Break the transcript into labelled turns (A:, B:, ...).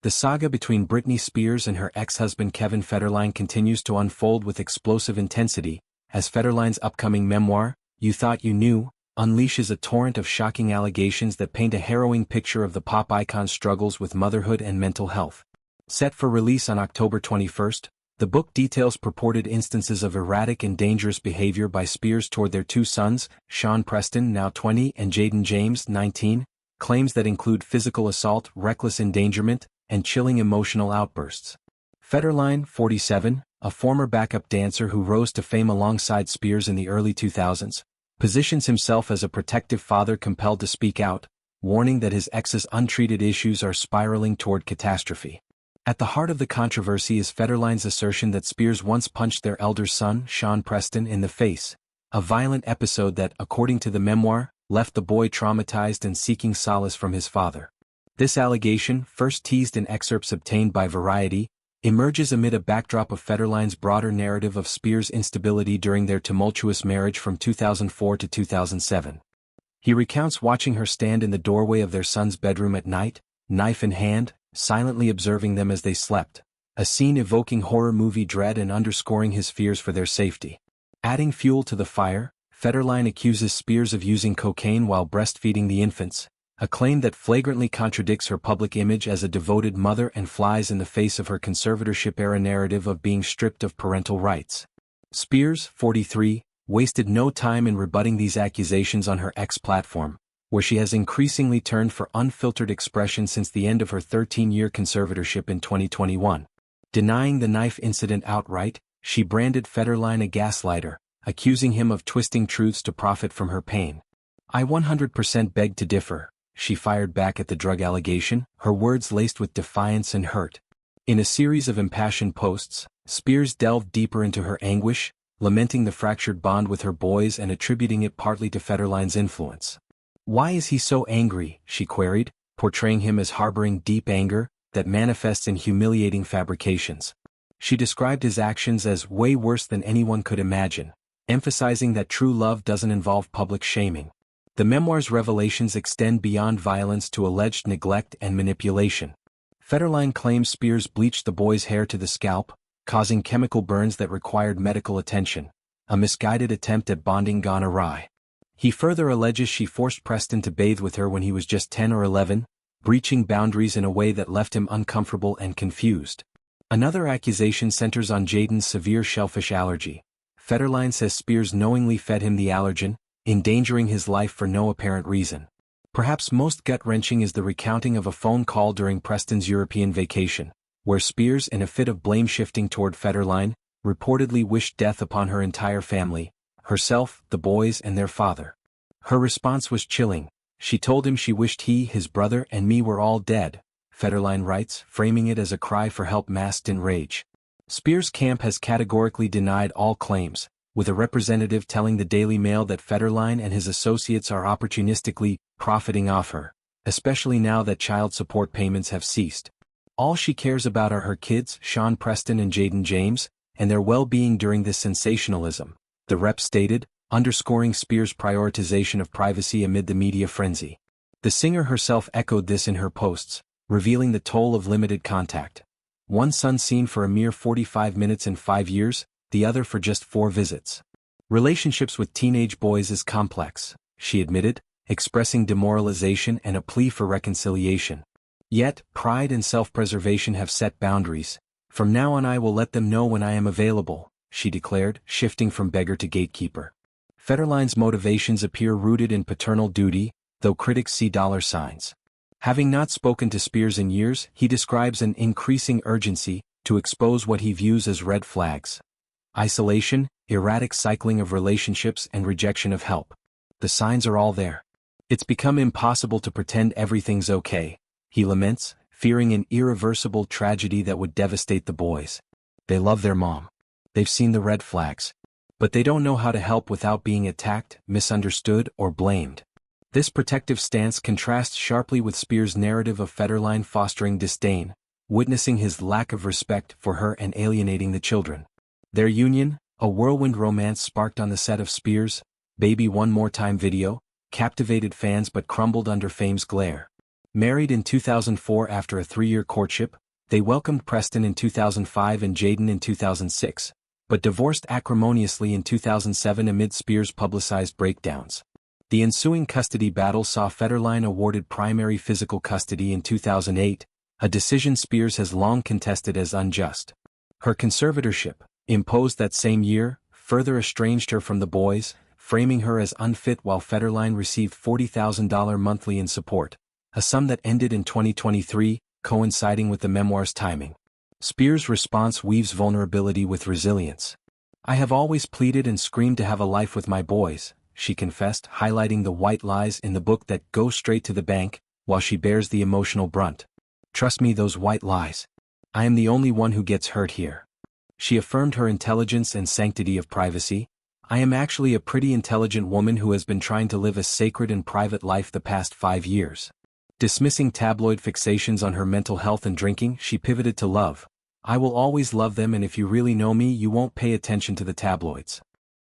A: The saga between Britney Spears and her ex-husband Kevin Federline continues to unfold with explosive intensity, as Federline's upcoming memoir, You Thought You Knew, unleashes a torrent of shocking allegations that paint a harrowing picture of the pop icon's struggles with motherhood and mental health. Set for release on October 21st, the book details purported instances of erratic and dangerous behavior by Spears toward their two sons, Sean Preston, now 20, and Jayden James, 19, claims that include physical assault, reckless endangerment, and chilling emotional outbursts. Federline, 47, a former backup dancer who rose to fame alongside Spears in the early 2000s, positions himself as a protective father compelled to speak out, warning that his ex's untreated issues are spiraling toward catastrophe. At the heart of the controversy is Federline's assertion that Spears once punched their elder son, Sean Preston, in the face, a violent episode that, according to the memoir, left the boy traumatized and seeking solace from his father. This allegation, first teased in excerpts obtained by Variety, emerges amid a backdrop of Federline's broader narrative of Spears' instability during their tumultuous marriage from 2004 to 2007. He recounts watching her stand in the doorway of their son's bedroom at night, knife in hand, silently observing them as they slept, a scene evoking horror movie dread and underscoring his fears for their safety. Adding fuel to the fire, Federline accuses Spears of using cocaine while breastfeeding the infants, a claim that flagrantly contradicts her public image as a devoted mother and flies in the face of her conservatorship-era narrative of being stripped of parental rights. Spears, 43, wasted no time in rebutting these accusations on her X platform, where she has increasingly turned for unfiltered expression since the end of her 13-year conservatorship in 2021. Denying the knife incident outright, she branded Federline a gaslighter, accusing him of twisting truths to profit from her pain. "I 100% beg to differ," she fired back at the drug allegation, her words laced with defiance and hurt. In a series of impassioned posts, Spears delved deeper into her anguish, lamenting the fractured bond with her boys and attributing it partly to Federline's influence. "Why is he so angry?" she queried, portraying him as harboring deep anger that manifests in humiliating fabrications. She described his actions as way worse than anyone could imagine, emphasizing that true love doesn't involve public shaming. The memoir's revelations extend beyond violence to alleged neglect and manipulation. Federline claims Spears bleached the boy's hair to the scalp, causing chemical burns that required medical attention, a misguided attempt at bonding gone awry. He further alleges she forced Preston to bathe with her when he was just 10 or 11, breaching boundaries in a way that left him uncomfortable and confused. Another accusation centers on Jayden's severe shellfish allergy. Federline says Spears knowingly fed him the allergen, endangering his life for no apparent reason. Perhaps most gut-wrenching is the recounting of a phone call during Preston's European vacation, where Spears, in a fit of blame-shifting toward Federline, reportedly wished death upon her entire family, herself, the boys, and their father. Her response was chilling. She told him she wished he, his brother, and me were all dead, Federline writes, framing it as a cry for help masked in rage. Spears' camp has categorically denied all claims, with a representative telling the Daily Mail that Federline and his associates are opportunistically profiting off her, especially now that child support payments have ceased. All she cares about are her kids, Sean Preston and Jayden James, and their well-being during this sensationalism, the rep stated, underscoring Spears' prioritization of privacy amid the media frenzy. The singer herself echoed this in her posts, revealing the toll of limited contact. One son seen for a mere 45 minutes in 5 years, the other for just 4 visits. Relationships with teenage boys is complex, she admitted, expressing demoralization and a plea for reconciliation. Yet, pride and self-preservation have set boundaries. "From now on I will let them know when I am available," she declared, shifting from beggar to gatekeeper. Federline's motivations appear rooted in paternal duty, though critics see dollar signs. Having not spoken to Spears in years, he describes an increasing urgency to expose what he views as red flags. Isolation, erratic cycling of relationships, and rejection of help. The signs are all there. "It's become impossible to pretend everything's okay," he laments, fearing an irreversible tragedy that would devastate the boys. They love their mom. They've seen the red flags. But they don't know how to help without being attacked, misunderstood, or blamed. This protective stance contrasts sharply with Spears' narrative of Federline fostering disdain, witnessing his lack of respect for her and alienating the children. Their union, a whirlwind romance sparked on the set of Spears' Baby One More Time video, captivated fans but crumbled under fame's glare. Married in 2004 after a 3-year courtship, they welcomed Preston in 2005 and Jayden in 2006, but divorced acrimoniously in 2007 amid Spears' publicized breakdowns. The ensuing custody battle saw Federline awarded primary physical custody in 2008, a decision Spears has long contested as unjust. Her conservatorship, imposed that same year, further estranged her from the boys, framing her as unfit while Federline received $40,000 monthly in support, a sum that ended in 2023, coinciding with the memoir's timing. Spears' response weaves vulnerability with resilience. "I have always pleaded and screamed to have a life with my boys," she confessed, highlighting the white lies in the book that go straight to the bank, while she bears the emotional brunt. "Trust me, those white lies. I am the only one who gets hurt here." She affirmed her intelligence and sanctity of privacy. "I am actually a pretty intelligent woman who has been trying to live a sacred and private life the past 5 years." Dismissing tabloid fixations on her mental health and drinking, she pivoted to love. "I will always love them, and if you really know me, you won't pay attention to the tabloids."